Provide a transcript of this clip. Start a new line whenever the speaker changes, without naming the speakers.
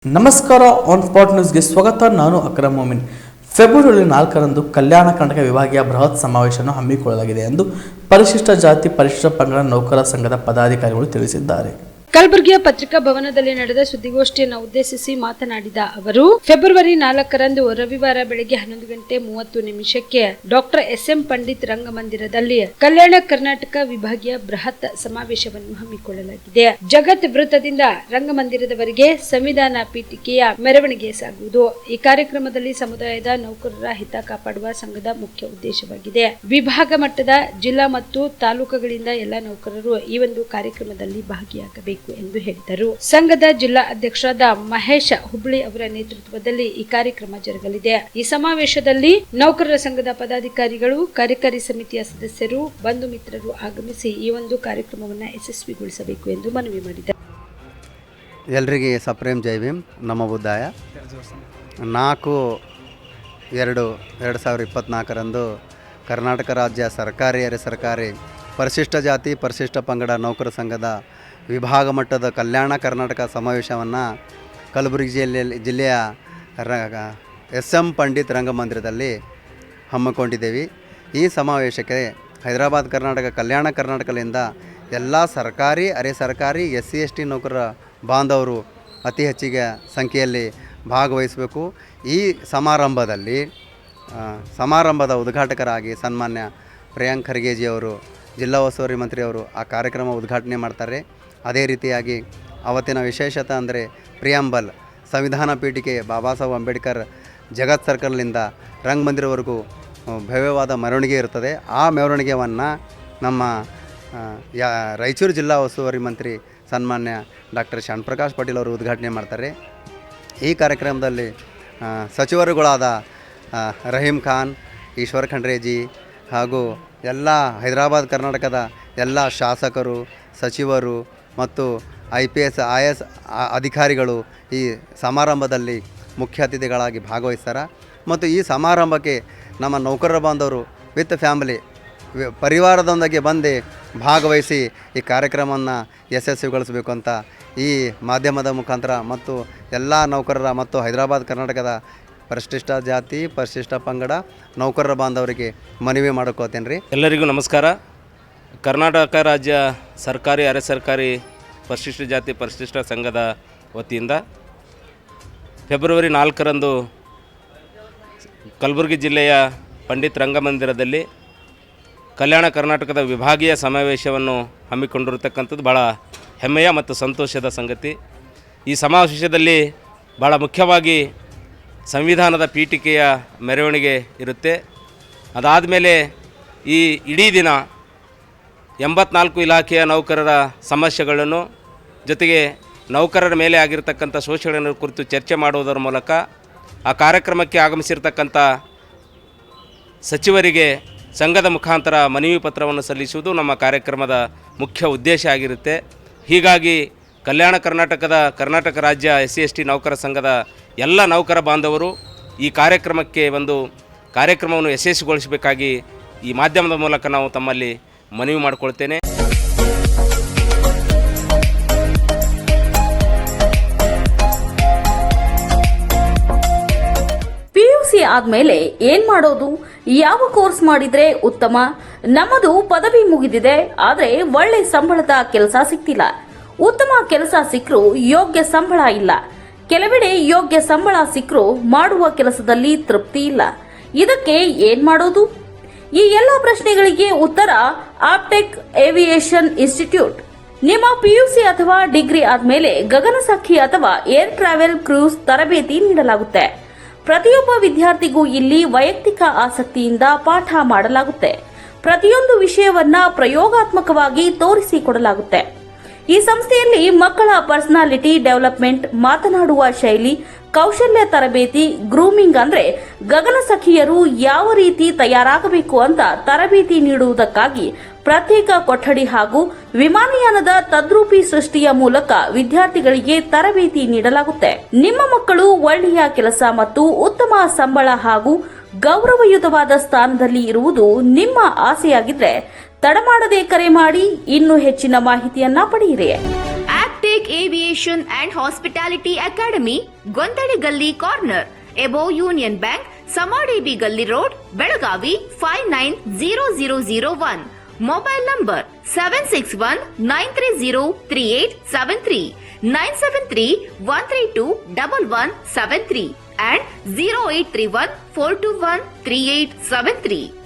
ನಮಸ್ಕಾರ. On spot ನ್ಯೂಸ್ಗೆ ಸ್ವಾಗತ. ನಾನು ಅಕ್ರಮ್ ಮೊಮಿನ್. ಫೆಬ್ರವರಿ 4ರಂದು ಕಲ್ಯಾಣ ಕರ್ನಾಟಕ ವಿಭಾಗೀಯ ಬೃಹತ್ ಸಮಾವೇಶವನ್ನು ಹಮ್ಮಿಕೊಳ್ಳಲಾಗಿದೆ ಎಂದು ಪರಿಶಿಷ್ಟ ಜಾತಿ ಪರಿಶಿಷ್ಟ ಪಂಗಡ ನೌಕರರ ಸಂಘದ ಪದಾಧಿಕಾರಿಗಳು ತಿಳಿಸಿದ್ದಾರೆ.
ಕಲಬುರಗಿಯ ಪತ್ರಿಕಾ ಭವನದಲ್ಲಿ ನಡೆದ ಸುದ್ದಿಗೋಷ್ಠಿಯನ್ನು ಉದ್ದೇಶಿಸಿ ಮಾತನಾಡಿದ ಅವರು, ಫೆಬ್ರವರಿ 4ರಂದು ರವಿವಾರ ಬೆಳಗ್ಗೆ 11:30 ಡಾಕ್ಟರ್ ಎಸ್.ಎಂ. ಪಂಡಿತ್ ರಂಗಮಂದಿರದಲ್ಲಿ ಕಲ್ಯಾಣ ಕರ್ನಾಟಕ ವಿಭಾಗೀಯ ಬೃಹತ್ ಸಮಾವೇಶವನ್ನು ಹಮ್ಮಿಕೊಳ್ಳಲಾಗಿದೆ. ಜಗತ್ ವೃತ್ತದಿಂದ ರಂಗಮಂದಿರದವರೆಗೆ ಸಂವಿಧಾನ ಪೀಠಿಕೆಯ ಮೆರವಣಿಗೆ ಸಾಗುವುದು ಈ ಕಾರ್ಯಕ್ರಮದಲ್ಲಿ ಸಮುದಾಯದ ನೌಕರರ ಹಿತ ಕಾಪಾಡುವ ಸಂಘದ ಮುಖ್ಯ ಉದ್ದೇಶವಾಗಿದೆ. ವಿಭಾಗ ಮಟ್ಟದ ಜಿಲ್ಲಾ ಮತ್ತು ತಾಲೂಕುಗಳಿಂದ ಎಲ್ಲ ನೌಕರರು ಈ ಒಂದು ಕಾರ್ಯಕ್ರಮದಲ್ಲಿ ಭಾಗಿಯಾಗಬೇಕು ಎಂದು ಹೇಳಿದರು. ಸಂಘದ ಜಿಲ್ಲಾ ಅಧ್ಯಕ್ಷರಾದ ಮಹೇಶ್ ಹುಬ್ಳಿ ಅವರ ನೇತೃತ್ವದಲ್ಲಿ ಈ ಕಾರ್ಯಕ್ರಮ ಜರುಗಲಿದೆ. ಈ ಸಮಾವೇಶದಲ್ಲಿ ನೌಕರರ ಸಂಘದ ಪದಾಧಿಕಾರಿಗಳು, ಕಾರ್ಯಕಾರಿ ಸಮಿತಿಯ ಸದಸ್ಯರು, ಬಂಧು ಮಿತ್ರರು ಆಗಮಿಸಿ ಈ ಒಂದು ಕಾರ್ಯಕ್ರಮವನ್ನು ಯಶಸ್ವಿಗೊಳಿಸಬೇಕು ಎಂದು ಮನವಿ ಮಾಡಿದರು.
ಎಲ್ರಿಗೆ ಸಪ್ರೇಮ್ ಜೈ ಭೀಮ್, ನಮ ಬುದ್ಧಾಯ. 4/2/2024 ಕರ್ನಾಟಕ ರಾಜ್ಯ ಸರ್ಕಾರಿ ಅರೆ ಸರ್ಕಾರಿ ಪರಿಶಿಷ್ಟ ಜಾತಿ ಪರಿಶಿಷ್ಟ ಪಂಗಡ ನೌಕರ ಸಂಘದ ವಿಭಾಗ ಮಟ್ಟದ ಕಲ್ಯಾಣ ಕರ್ನಾಟಕ ಸಮಾವೇಶವನ್ನು ಕಲಬುರಗಿ ಜಿಲ್ಲೆಯ ಎಸ್.ಎಂ. ಪಂಡಿತ್ ರಂಗಮಂದಿರದಲ್ಲಿ ಹಮ್ಮಿಕೊಂಡಿದ್ದೇವೆ. ಈ ಸಮಾವೇಶಕ್ಕೆ ಹೈದರಾಬಾದ್ ಕರ್ನಾಟಕ ಕಲ್ಯಾಣ ಕರ್ನಾಟಕದಿಂದ ಎಲ್ಲ ಸರ್ಕಾರಿ ಅರೆ ಸರ್ಕಾರಿ SC/ST ನೌಕರರ ಬಾಂಧವರು ಅತಿ ಹೆಚ್ಚಿಗೆ ಸಂಖ್ಯೆಯಲ್ಲಿ ಭಾಗವಹಿಸಬೇಕು. ಈ ಸಮಾರಂಭದ ಉದ್ಘಾಟಕರಾಗಿ ಸನ್ಮಾನ್ಯ ಪ್ರಿಯಾಂಕ್ ಖರ್ಗೆಜಿಯವರು, ಜಿಲ್ಲಾ ಉಸ್ತುವಾರಿ ಮಂತ್ರಿಯವರು ಆ ಕಾರ್ಯಕ್ರಮ ಉದ್ಘಾಟನೆ ಮಾಡ್ತಾರೆ. ಅದೇ ರೀತಿಯಾಗಿ ಅವತ್ತಿನ ವಿಶೇಷತೆ ಅಂದರೆ ಪ್ರಿಯಾಂಬಲ್ ಸಂವಿಧಾನ ಪೀಠಿಕೆ ಬಾಬಾ ಸಾಹೇಬ್ ಅಂಬೇಡ್ಕರ್ ಜಗತ್ ಸರ್ಕಲ್ನಿಂದ ರಂಗಮಂದಿರವರೆಗೂ ಭವ್ಯವಾದ ಮೆರವಣಿಗೆ ಇರುತ್ತದೆ. ಆ ಮೆರವಣಿಗೆಯನ್ನು ನಮ್ಮ ರಾಯಚೂರು ಜಿಲ್ಲಾ ಉಸ್ತುವಾರಿ ಮಂತ್ರಿ ಸನ್ಮಾನ್ಯ ಡಾಕ್ಟರ್ ಶ್ಯಾಮಪ್ರಕಾಶ್ ಪಾಟೀಲ್ ಅವರು ಉದ್ಘಾಟನೆ ಮಾಡ್ತಾರೆ. ಈ ಕಾರ್ಯಕ್ರಮದಲ್ಲಿ ಸಚಿವರುಗಳಾದ ರಹೀಮ್ ಖಾನ್, ಈಶ್ವರ್ ಖಂಡ್ರೇಜಿ ಹಾಗೂ ಎಲ್ಲ ಹೈದರಾಬಾದ್ ಕರ್ನಾಟಕದ ಎಲ್ಲ ಶಾಸಕರು, ಸಚಿವರು ಮತ್ತು IPS IAS ಅಧಿಕಾರಿಗಳು ಈ ಸಮಾರಂಭದಲ್ಲಿ ಮುಖ್ಯ ಅತಿಥಿಗಳಾಗಿ ಭಾಗವಹಿಸ್ತಾರೆ. ಮತ್ತು ಈ ಸಮಾರಂಭಕ್ಕೆ ನಮ್ಮ ನೌಕರರ ಬಾಂಧವರು ವಿತ್ ಫ್ಯಾಮಿಲಿ ಪರಿವಾರದೊಂದಿಗೆ ಬಂದು ಭಾಗವಹಿಸಿ ಈ ಕಾರ್ಯಕ್ರಮವನ್ನು ಯಶಸ್ವಿಗೊಳಿಸಬೇಕು ಅಂತ ಈ ಮಾಧ್ಯಮದ ಮುಖಾಂತರ ಮತ್ತು ಎಲ್ಲ ನೌಕರರ ಮತ್ತು ಹೈದರಾಬಾದ್ ಕರ್ನಾಟಕದ ಪರಿಶಿಷ್ಟ ಜಾತಿ ಪರಿಶಿಷ್ಟ ಪಂಗಡ ನೌಕರರ ಬಾಂಧವರಿಗೆ ಮನವಿ ಮಾಡ್ಕೋತೇನೆ ರೀ.
ಎಲ್ಲರಿಗೂ ನಮಸ್ಕಾರ. ಕರ್ನಾಟಕ ರಾಜ್ಯ ಸರ್ಕಾರಿ ಅರೆ ಸರ್ಕಾರಿ ಪರಿಶಿಷ್ಟ ಜಾತಿ ಪರಿಶಿಷ್ಟ ಸಂಘದ ವತಿಯಿಂದ ಫೆಬ್ರವರಿ 4ರಂದು ಕಲಬುರಗಿ ಜಿಲ್ಲೆಯ ಪಂಡಿತ್ ರಂಗಮಂದಿರದಲ್ಲಿ ಕಲ್ಯಾಣ ಕರ್ನಾಟಕದ ವಿಭಾಗೀಯ ಸಮಾವೇಶವನ್ನು ಹಮ್ಮಿಕೊಂಡಿರತಕ್ಕಂಥದ್ದು ಭಾಳ ಹೆಮ್ಮೆಯ ಮತ್ತು ಸಂತೋಷದ ಸಂಗತಿ. ಈ ಸಮಾವೇಶದಲ್ಲಿ ಭಾಳ ಮುಖ್ಯವಾಗಿ ಸಂವಿಧಾನದ ಪೀಠಿಕೆಯ ಮೆರವಣಿಗೆ ಇರುತ್ತೆ. ಅದಾದಮೇಲೆ ಈ ಇಡೀ ದಿನ 84 ಇಲಾಖೆಯ ನೌಕರರ ಸಮಸ್ಯೆಗಳನ್ನು ಜೊತೆಗೆ ನೌಕರರ ಮೇಲೆ ಆಗಿರತಕ್ಕಂಥ ಶೋಷಣೆಗಳ ಕುರಿತು ಚರ್ಚೆ ಮಾಡುವುದರ ಮೂಲಕ ಆ ಕಾರ್ಯಕ್ರಮಕ್ಕೆ ಆಗಮಿಸಿರ್ತಕ್ಕಂಥ ಸಚಿವರಿಗೆ ಸಂಘದ ಮುಖಾಂತರ ಮನವಿ ಪತ್ರವನ್ನು ಸಲ್ಲಿಸುವುದು ನಮ್ಮ ಕಾರ್ಯಕ್ರಮದ ಮುಖ್ಯ ಉದ್ದೇಶ ಆಗಿರುತ್ತೆ. ಹೀಗಾಗಿ ಕರ್ನಾಟಕ ರಾಜ್ಯ SC/ST ನೌಕರ ಸಂಘದ ಎಲ್ಲ ನೌಕರ ಬಾಂಧವರು ಈ ಕಾರ್ಯಕ್ರಮಕ್ಕೆ ಒಂದು ಕಾರ್ಯಕ್ರಮವನ್ನು ಯಶಸ್ವಿಗೊಳಿಸಬೇಕಾಗಿ ಈ ಮಾಧ್ಯಮದ ಮೂಲಕ ನಾವು ತಮ್ಮಲ್ಲಿ ಮನವಿ ಮಾಡಿಕೊಳ್ತೇನೆ.
PUC ಆದ್ಮೇಲೆ ಏನ್ ಮಾಡೋದು? ಯಾವ ಕೋರ್ಸ್ ಮಾಡಿದ್ರೆ ಉತ್ತಮ? ನಮ್ಮದು ಪದವಿ ಮುಗಿದಿದೆ, ಆದ್ರೆ ಒಳ್ಳೆ ಸಂಬಳದ ಕೆಲಸ ಸಿಗ್ತಿಲ್ಲ. ಉತ್ತಮ ಕೆಲಸ ಸಿಕ್ಕರೂ ಯೋಗ್ಯ ಸಂಬಳ ಇಲ್ಲ. ಕೆಲವೆಡೆ ಯೋಗ್ಯ ಸಂಬಳ ಸಿಕ್ಕರೂ ಮಾಡುವ ಕೆಲಸದಲ್ಲಿ ತೃಪ್ತಿ ಇಲ್ಲ. ಇದಕ್ಕೆ ಏನ್ ಮಾಡೋದು? ಈ ಎಲ್ಲ ಪ್ರಶ್ನೆಗಳಿಗೆ ಉತ್ತರ ಆಪ್ಟೆಕ್ ಏವಿಯೇಷನ್ ಇನ್ಸ್ಟಿಟ್ಯೂಟ್. ನಿಮ್ಮ PUC ಅಥವಾ ಡಿಗ್ರಿ ಆದ್ಮೇಲೆ ಗಗನಸಖಿ ಅಥವಾ ಏರ್ ಟ್ರಾವೆಲ್ ಕ್ರೂಸ್ ತರಬೇತಿ ನೀಡಲಾಗುತ್ತೆ. ಪ್ರತಿಯೊಬ್ಬ ವಿದ್ಯಾರ್ಥಿಗೂ ಇಲ್ಲಿ ವೈಯಕ್ತಿಕ ಆಸಕ್ತಿಯಿಂದ ಪಾಠ ಮಾಡಲಾಗುತ್ತೆ. ಪ್ರತಿಯೊಂದು ವಿಷಯವನ್ನ ಪ್ರಯೋಗಾತ್ಮಕವಾಗಿ ತೋರಿಸಿಕೊಡಲಾಗುತ್ತೆ. ಈ ಸಂಸ್ಥೆಯಲ್ಲಿ ಮಕ್ಕಳ ಪರ್ಸನಾಲಿಟಿ ಡೆವಲಪ್ಮೆಂಟ್, ಮಾತನಾಡುವ ಶೈಲಿ, ಕೌಶಲ್ಯ ತರಬೇತಿ, ಗ್ರೂಮಿಂಗ್ ಅಂದ್ರೆ ಗಗನಸಖಿಯರು ಯಾವ ರೀತಿ ತಯಾರಾಗಬೇಕು ಅಂತ ತರಬೇತಿ ನೀಡುವುದಕ್ಕಾಗಿ ಪ್ರತ್ಯೇಕ ಕೊಠಡಿ ಹಾಗೂ ವಿಮಾನಯಾನದ ತದ್ರೂಪಿ ಸೃಷ್ಟಿಯ ಮೂಲಕ ವಿದ್ಯಾರ್ಥಿಗಳಿಗೆ ತರಬೇತಿ ನೀಡಲಾಗುತ್ತೆ. ನಿಮ್ಮ ಮಕ್ಕಳು ಒಳ್ಳೆಯ ಕೆಲಸ ಮತ್ತು ಉತ್ತಮ ಸಂಬಳ ಹಾಗೂ ಗೌರವಯುತವಾದ ಸ್ಥಾನದಲ್ಲಿ ಇರುವುದು ನಿಮ್ಮ ಆಸೆಯಾಗಿದ್ರೆ ತಡಮಾಡದೆ ಕರೆ ಮಾಡಿ ಇನ್ನೂ ಹೆಚ್ಚಿನ ಮಾಹಿತಿಯನ್ನ ಪಡೆಯಿರಿ.
Vivek Aviation and Hospitality Academy, Gondadi Galli Corner, above Union Bank, Samadevi Galli Road, Belagavi 590001. Mobile number 761-930-3873, 973-132-1173 and 0831-421-3873.